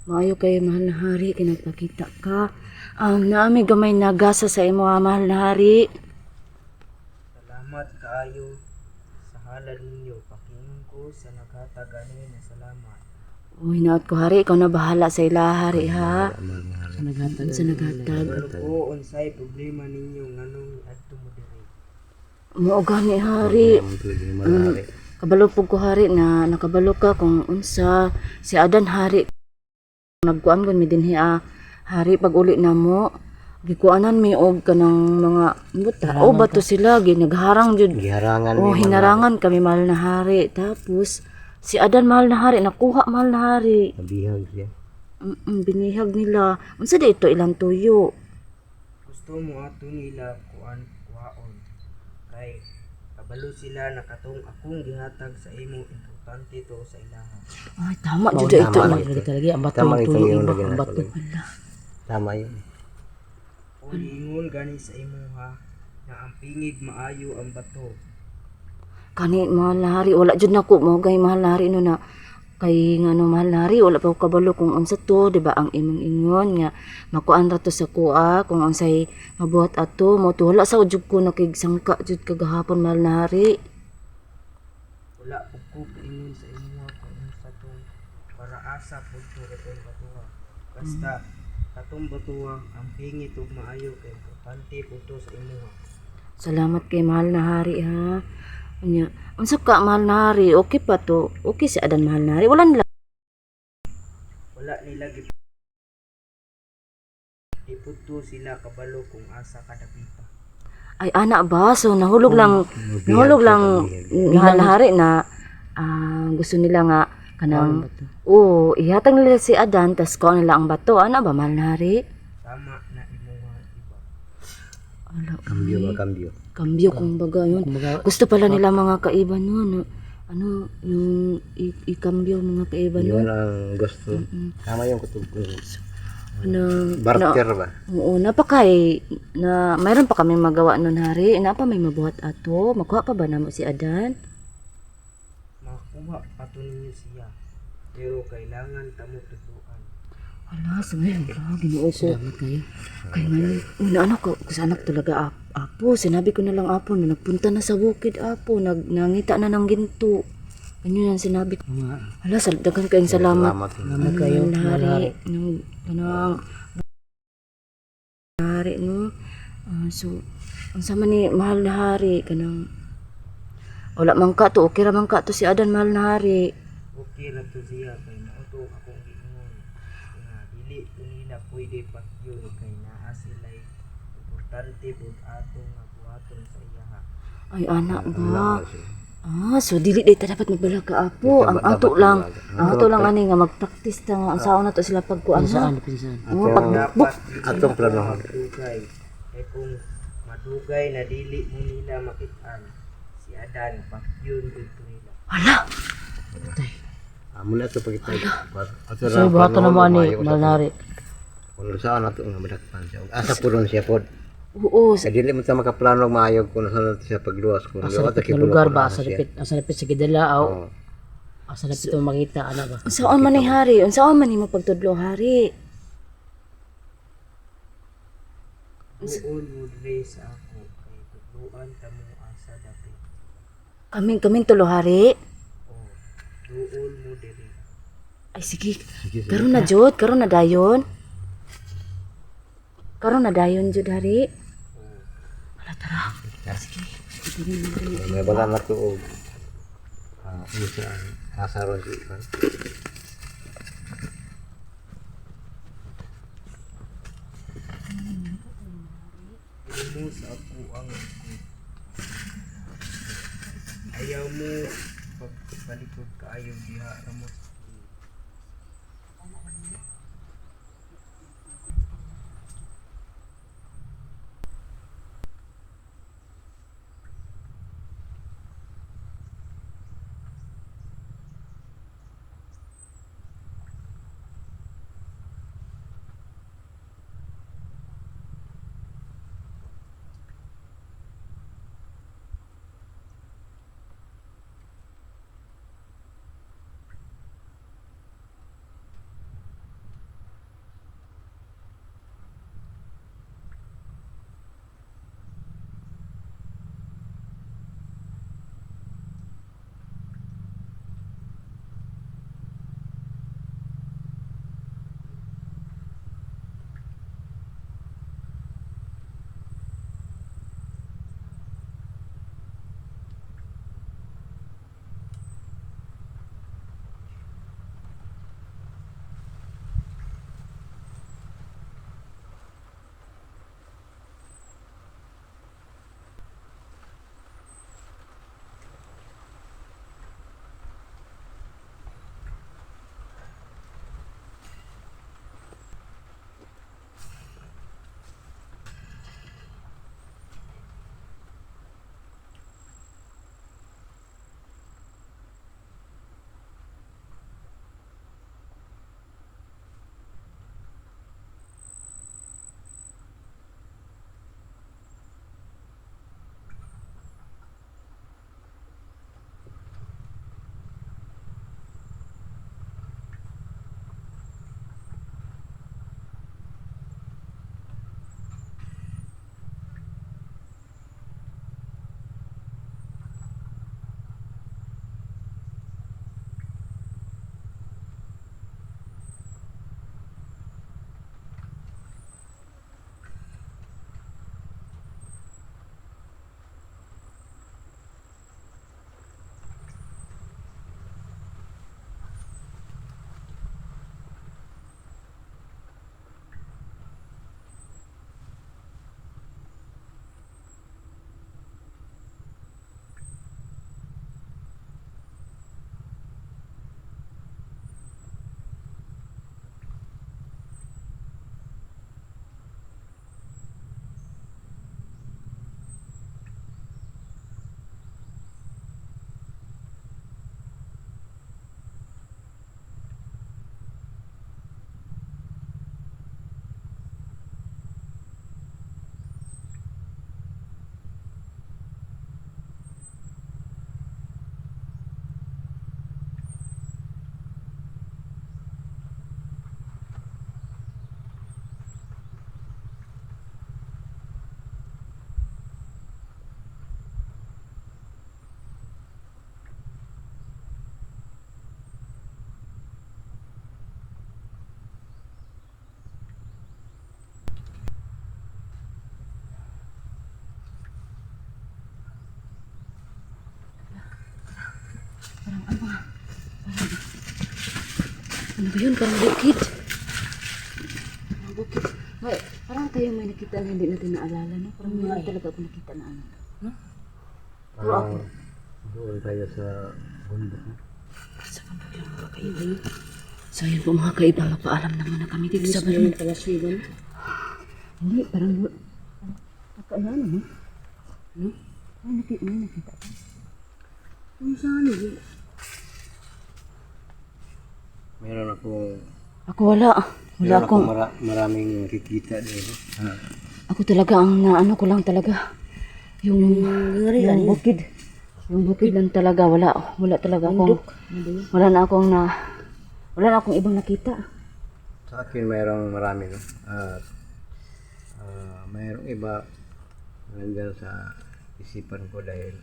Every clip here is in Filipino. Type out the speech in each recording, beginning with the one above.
Maayo kay mahal na hari, kinagpakita ka. Naami gamay nagasa sa imo, mahal na hari. Salamat kaayo sa halal ninyo. Pakingon ko sa naghatag ani na salamat. Uy, naot ko hari, ikaw na bahala sa ila hari ha. Sa naghatag. Sa naghatag. Pero ko unsay problema ninyo nganong adto mo diri. Mao gani hari. Kabalo pug ko hari na nakabalo ka kung unsa si Adan hari. Nagkuan gud mi dinhi hari pag uli na mo. Gikuanan mi og kanang mga buta. O bato sila ginagharang jud. Giharangan Oh, hinarangan kami mahal na hari. Tapos si Adan mahal na hari nakuha mahal na hari. Nabihag siya. Binihag nila. Unsa dito ilang tuyo? Gusto mo ato nila kuhaon. Kay kabalo sila nakatong akong gihatag sa imo importante to sa ilaha. Ay, tama jud ito. Talaga ang bato Tama yung ito tuyo yung iba lagyan ang na bato. Wala. Tama yun. O ingon gani sa imo ha na ang pingig maayo ang bato. Kani mahal na hari wala jud nako mo gay mahal na hari no na kay ngano mahal na hari wala pa ko kabalo kung unsa to di ba ang imong ingon nga makuan ra to sa kuha kung unsay mabuhat ato mo to wala sa ujug ko nakigsangka jud kagahapon mahal na hari. Wala pud ko kaingon sa imo kung unsa tong paraasa pud to katong batuha. Basta katong batuha ang pingit ug maayo kay importante pud to sa imo. Salamat kay mahal na hari ha. Unya, unsa ka mahal na hari? Okay pa to. Okay si Adan mahal na hari. Wala nila. Wala nila ipudto sila kabalo kung asa kadapita. Ay ana ba so nahulog lang mahal na hari na gusto nila nga kanang ihatag nila si Adan tas ko nila ang bato ana ba mahal na hari? Tama na imo nga iba. Ala, Kambyo ba kambyo? kambyo kung baga yun. Gusto pala nila mga kaiba nun. Ano, yung ikambyo mga kaiba Yun nun. ang gusto. Tama yung kutub ko. Ano, Barter ba? oo, napakay, na mayroon pa kami magawa nun hari. Napa may mabuhat ato. Makuha pa ba na mo si Adan? Makuha pato ninyo siya. Pero kailangan tamo tutuan. Ala, sa ngayon, ginoo ko. Salamat kayo. Kaya ngayon, una anak ko, sa anak talaga apo. Sinabi ko na lang apo na nagpunta na sa bukid apo. Nangita na ng ginto. Ganyan ang sinabi ko. Ala, dagan kayong salamat. Salamat kayo. Hari, kanang hari, no? So, ang sama ni mahal na hari, kanang wala man ka to, okay ra man ka to si Adan mahal na hari. Okay ra to siya kay mauto akong giingon. Nga dili ko nila pwede pagyud kay naa sila importante pud ato nga buhaton sa iyaha. Ay, anak ba? So dili day ta dapat magbalag ka apo. Ang ato lang ani nga mag-practice ta nga ang saon na to sila pagkuan ha. Pinsan. Dapat Atong plano. madugay. Kay kung madugay na dili mo nila makit-an si Adan pagyud dito nila. Hala, Muna ito pagkita. So, buhato naman ni Malnari. Kung saan nato nga madakpan siya. Asa po ron siya po. oo. Sa dili mo ta makaplano maayog kung saan nato siya pagluwas. Kung Asa lapit na lugar ba? Asa lapit sa Gidala o asa lapit mo makita ana ba? Unsaon man ni hari? Unsaon man nimo pagtudlo hari? Tuon mo dre sa ako kay tudluan kamo asa dapit. Kaming tulo hari. Tuon mo diri. Ay sige. Karon na jud, karon na dayon. Karon na dayon jud hari. Hala tara. Sige. may bala na to. Asa ron siya. Mo sa ako ang ayaw mo pagbalikod ka ayaw diha ramo Parang ano ba? Ano ba yun? Parang bukid. Parang bukid. Parang tayo may nakita na hindi natin naalala, no? Parang may talaga ako nakita na ano. No? Parang doon tayo sa bundok. Sa bundok yung mga kaiba. So yun po mga kaiba, magpaalam na muna kami dito sa bundok. Hindi, parang nakaalala, no? No? Ay, nakita ka. Kung saan, Meron akong Ako wala. Wala akong... maraming nakikita dito. Ako talaga ang naano ko lang talaga. Yung bukid. Yung bukid lang talaga. Wala talaga akong... Wala na akong ibang nakita. Sa akin mayroong marami, no? At mayroong iba nandiyan sa isipan ko dahil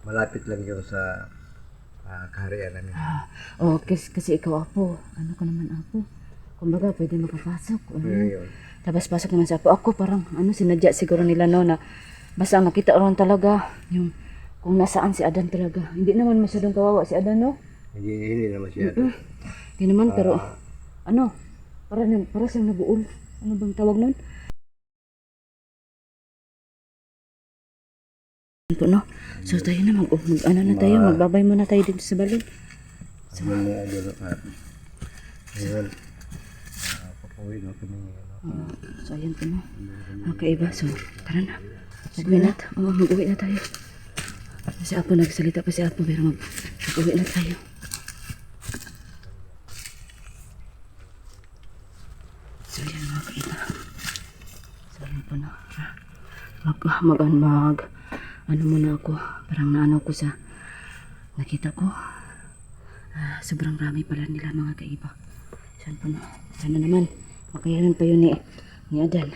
malapit lang yun sa kaharian namin. Kasi ikaw apo. Ano ko naman apo? Kumbaga pwede makapasok. Yun. Tapos pasok naman sa apo. Ako parang sinadya siguro nila no na basta ang nakita ron talaga yung kung nasaan si Adan talaga. Hindi naman masyadong kawawa si Adan, no? Hindi naman siya. Hindi naman, pero para siyang nabuol. Ano bang tawag nun? Ito, no? So tayo na, magbabay muna tayo dito sa balon. Sabihin mo agad at ngayon, papuwi na kami. So ayan po, no? Kaiba, so tara na. Mag-uwi na tayo. Si Apo nagsalita pa si Apo, pero mag-uwi na tayo. So yan mga kaiba. So yan po, no? Ano muna ako, parang naano ko sa nakita ko. Sobrang rami pala nila mga kaiba. Saan po, no? Sana naman makayanan pa yun ni Adan.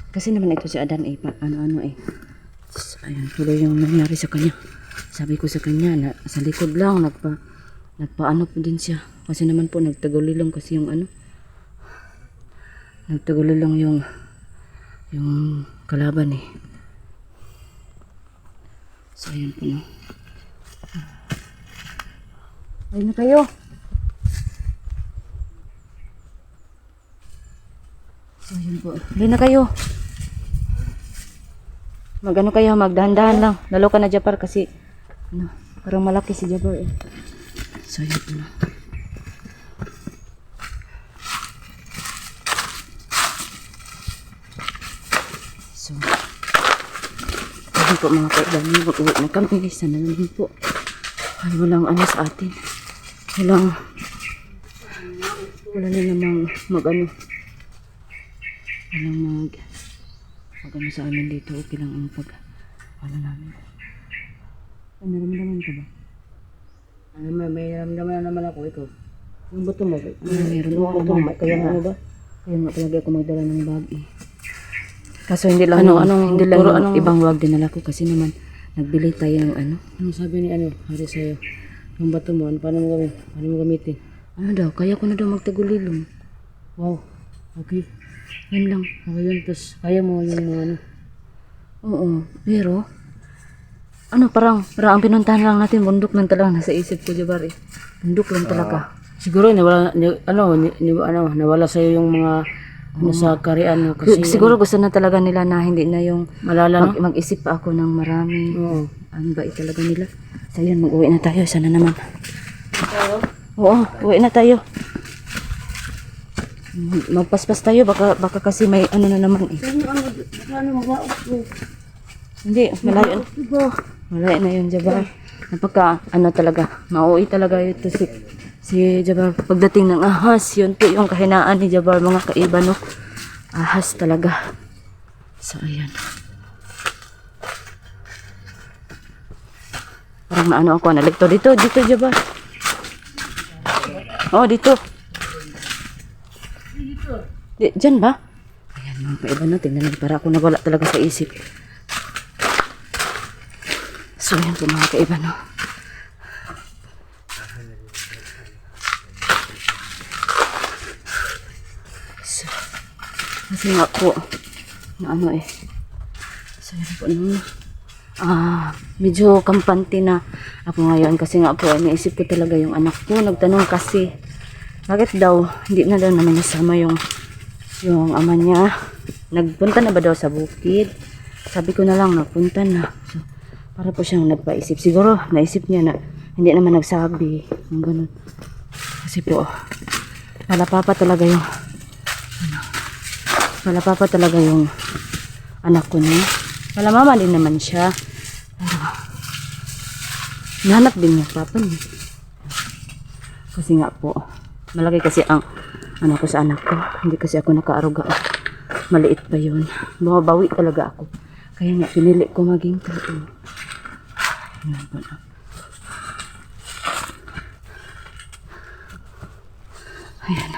Kasi naman ito si Adan ayun tuloy yung nangyari sa kanya. Sabi ko sa kanya na sa likod lang nagpaano po din siya. Kasi naman po nagtagulilong kasi nagtagulilong yung kalaban. So ayun po, no? Ayun na kayo. So ayun po. Ayun na kayo. Magdahan-dahan lang. Lalo ka na Japar kasi parang malaki si Japar eh. So ayun po, no? So ayun po mga kaibigan, mag-uwi na kami. Sana naman po ay walang sa atin. Wala na namang walang sa amin dito. Okay lang ang namin. Naramdaman ka ba? May ramdaman naman ako ito. Yung buto mo. Meron ako naman. Kaya nga ba? Kaya nga talaga ako magdala ng bag eh. Kaso hindi lang hindi lang yung ibang wag dinala ko kasi naman nagbili tayo ng Anong sabi ni Hari sa'yo? Yung bato mo, paano mo gamitin? Kaya ko na daw magtagulilong. Wow, okay. Yan lang. Okay yun, tapos kaya mo yung mga Oo, pero parang ang pinuntahan lang natin, bundok lang talaga nasa isip ko, Jabar eh. Bundok lang talaga. Siguro nawala sa'yo yung mga sa karian kasi Siguro gusto na talaga nila na hindi na yung malala mag-isip pa ako ng marami. Oo. Ang bait talaga nila. So yun, mag-uwi na tayo. Sana naman. Oo, uwi na tayo. Magpaspas tayo. Baka kasi may na naman eh. Hindi, malayo. Malayo na yun, Jabar. Napaka, talaga. Mauwi talaga ito si Jabar. Pagdating ng ahas, yun po yung kahinaan ni Jabar, mga kaiba, no? Ahas talaga. So, ayan. Parang naano ako, naligto. Dito, Jabar. Oh, dito. Diyan ba? Ayan, mga kaiba, no? Tingnan natin, para ako nawala talaga sa isip. So, ayan po, mga kaiba, no? So, kasi nga po, na So, yun po, no? medyo kampante na ako ngayon kasi nga po naisip ko talaga yung anak ko. Nagtanong kasi bakit daw hindi na daw naman nasama yung ama niya. Nagpunta na ba daw sa bukid? Sabi ko na lang nagpunta na. So, para po siyang nagpaisip. Siguro naisip niya na hindi naman nagsabi ng ganun. Kasi po palapapa talaga yung anak ko niya. Palamama din naman siya. Nahanap din yung papa niya. Kasi nga po, malaki kasi ang ano ko sa anak ko. Hindi kasi ako nakaaruga. Maliit pa yun. Bumabawi talaga ako. Kaya nga, pinili ko maging tao. Ayan po na. Ayan.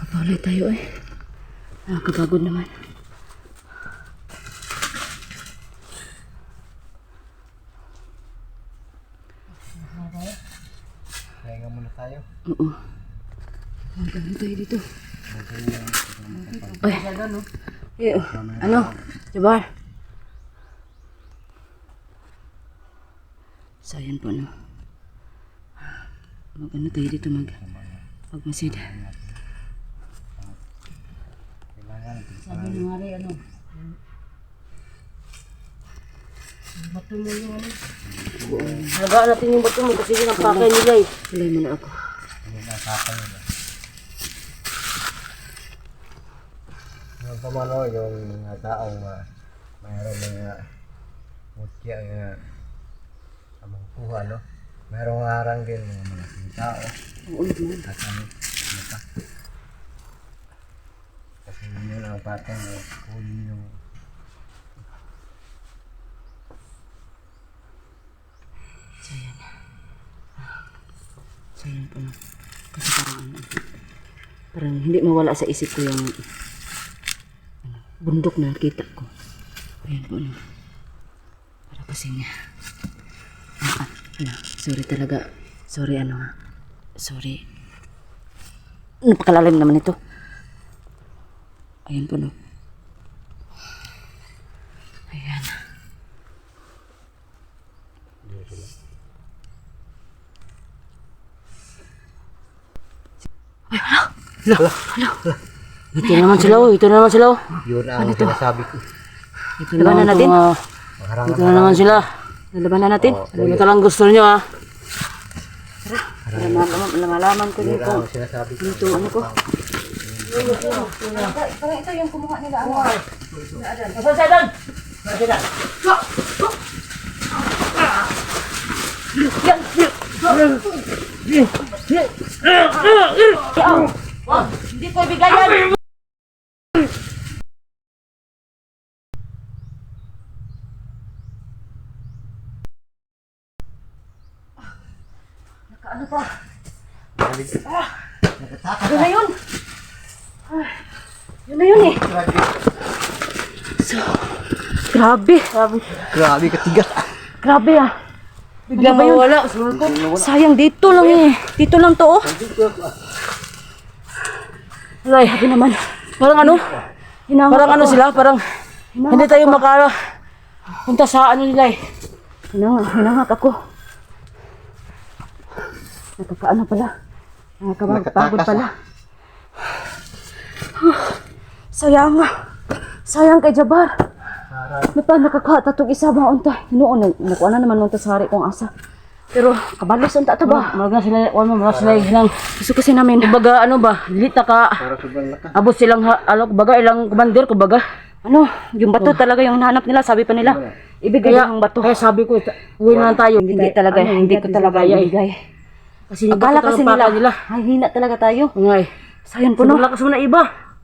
Kapalay tayo eh. Nakakapagod naman. Kaya muna tayo. Oo. Magkano tayo dito? Ay, ano? Jabar. So, ayan po, no? Magkano tayo dito magmasid. Sabi ng hari, ano? Bato mo yung ano? Halagaan natin yung bato mo kasi yun ang pakay nila eh. Silay mo na ako. Yung pamano, yung mga taong mayroong mga mutya nga amang kuha, no? Mayroong harang din mga tao. Oo naman. At ano pa. Kasi yun ang patang kunin yung So, ayan po, no? Kasi parang hindi mawala sa isip ko yung bundok na nakita ko. Ayan po, no? Para kasi nga sorry talaga. Sorry, sorry. Napakalalim naman ito. Ayan po, no? Ayan. Ito naman sila, oh. Ito na naman sila, oh. yun ang sinasabi ko. Labanan natin. Ito na naman sila. Labanan natin. Ano talang gusto nyo, ha? Tara. Malaman ko Yun dito. ang sinasabi ko. Ito, ano ko? Parang ito yung kumuha nila. Nasaan siya doon? Nasaan siya? Hindi ko bigayan. Ano pa? Yun na yun. Yun na yun eh. So, grabe. Grabe katigas. Grabe ah. Biglang mawala. Sayang dito lang eh. Dito lang to oh. Alay, Grabe naman. parang ano? Hinangat Parang ano ako. sila? Parang hindi tayo punta sa ano nila eh. Hinangat ako. Nakakaano pala. Nakakapagod pala. Sayang ah. Sayang kay Jabar. Nakakatatog isa ba unta. Noon nakuha na naman unta sa hari kong asa. Pero kabalos unta to ba? Marag na sila, marag sila ilang. Gusto kasi namin. Kumbaga ano ba, lita ka. Para sobrang lakas. Abot silang, kumbaga ilang commander, kumbaga. Ano, yung bato talaga yung hanap nila, sabi pa nila. Ibigay yung bato. Kaya sabi ko, uwi na lang tayo. Hindi talaga, hindi ko talaga ibigay. Kasi yung Akala bato kasi talagang nila, paka ay hina talaga tayo. Oo nga eh. Sayang po Sobrang no. lakas mo na iba.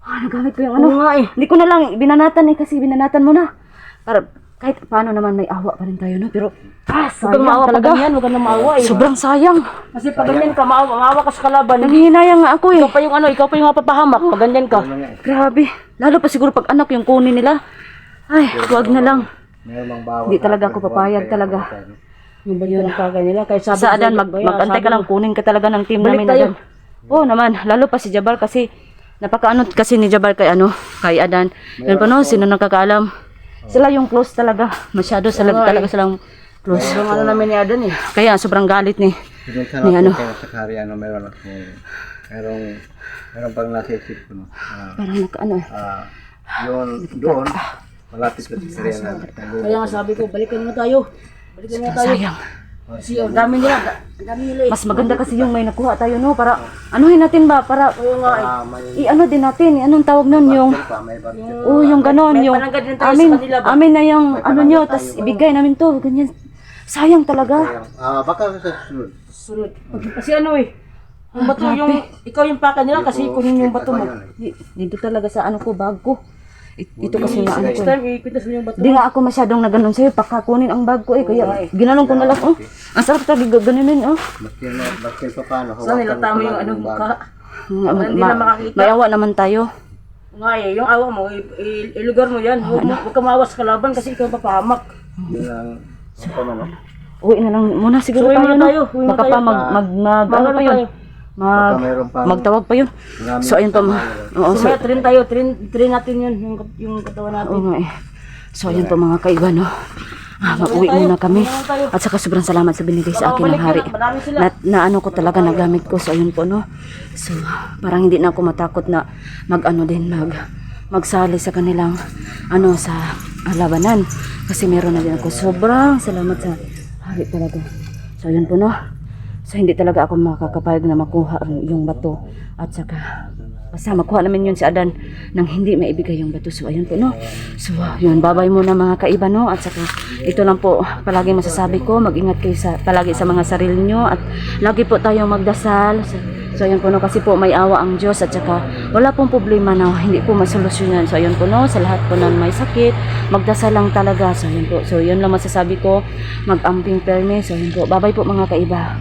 Nagamit ko yung ano. Oo nga eh. Hindi ko na lang binanatan eh, kasi binanatan mo na. Para kahit paano naman may awa pa rin tayo no, pero Huwag sayang kang maawa pag talaga. ganyan, huwag kang maawa eh. Sobrang sayang. Kasi pag ganyan ka, maawa ka sa kalaban. Nanghihinayang nga ako eh. Ikaw pa yung mapapahamak pag ganyan ka. Grabe. Lalo pa siguro pag anak yung kunin nila. Ay, wag na lang. Meron mang bawat Hindi talaga ako hardware, papayag kaya talaga. ako tayo. Yung balik ng kagay nila. Kaya sabi Sa ko Adan, sa'yo, mag-antay ka lang, kunin ka talaga ng team Balik namin tayo. Adan. Oo naman, lalo pa si Jabal kasi napakaano kasi ni Jabal kay kay Adan. Yun pa no, sino nakakaalam. Sila yung close talaga. Masyado talaga silang close. Yung ano namin ni Adan eh. Kaya sobrang galit ni. Pinunta Ni na ano? po kayo sa Kari, meron ako. Meron pang nasa isip ko. Parang nakaano. Yun, doon, malapit na si Kari na. Kaya nga sabi ko, balikan mo tayo. Balikan mo tayo. Sayang. Kasi ang dami nila. Ang dami nila eh. Mas maganda kasi yung may nakuha tayo no para anuhin natin ba para i-ano din natin, anong tawag nun yung May barko. yung ganon, may yung palangga din tayo sa amin, kanila ba? amin na yung ano nyo, tas ibigay namin to, ganyan. Sayang talaga. Baka sa sunod. Sunod. Kasi ano eh. Yung bato yung, ikaw yung paka nila kasi kunin yung bato mo. Dito talaga sa ano ko, bag ko. Ito kasi nga ano Next ko. time, ipitas mo yung bato. Di nga ako masyadong naganon sa'yo, pakakunin ang bag ko kaya ginanong ko na lang, Ang sarap talaga ganunin, Bakit pa paano? Saan nila tama yung ano mukha? Hindi na makakita. May awa naman tayo. Nga eh, yung awa mo, ilugar mo yan. Huwag ka mawas kalaban kasi ikaw papahamak. Yun ang pamano. Uwi na lang muna siguro Uwi tayo, muna tayo, uwi Baka muna pa tayo. ano pa yun? Baka mayroon pang Magtawag pa yun. So ayun pa Oo, So, so, may train tayo, train natin yun, yung katawan natin. oo nga eh. So ayun pa mga kaiba no. Mag-uwi muna kami. At saka sobrang salamat sa binigay sa akin ng hari. Marami sila. Na ano ko talaga nagamit ko. So ayun po no. So parang hindi na ako matakot na magsali sa kanilang sa labanan. Kasi meron na din ako. Sobrang salamat sa hari talaga. So ayun po no. So hindi talaga ako makakapayag na makuha yung bato. At saka basta makuha namin yun si Adan nang hindi maibigay yung bato. So ayun po no. So yun, babay muna mga kaiba no. At saka ito lang po palagi masasabi ko, mag-ingat kayo palagi sa mga sarili nyo at lagi po tayong magdasal. So ayun po no, kasi po may awa ang Diyos at saka wala pong problema na hindi po masolusyonan. So ayun po no, sa lahat po ng may sakit, magdasal lang talaga. So ayun po, so yun lang masasabi ko, mag-amping perme. So ayun po, babay po mga kaiba.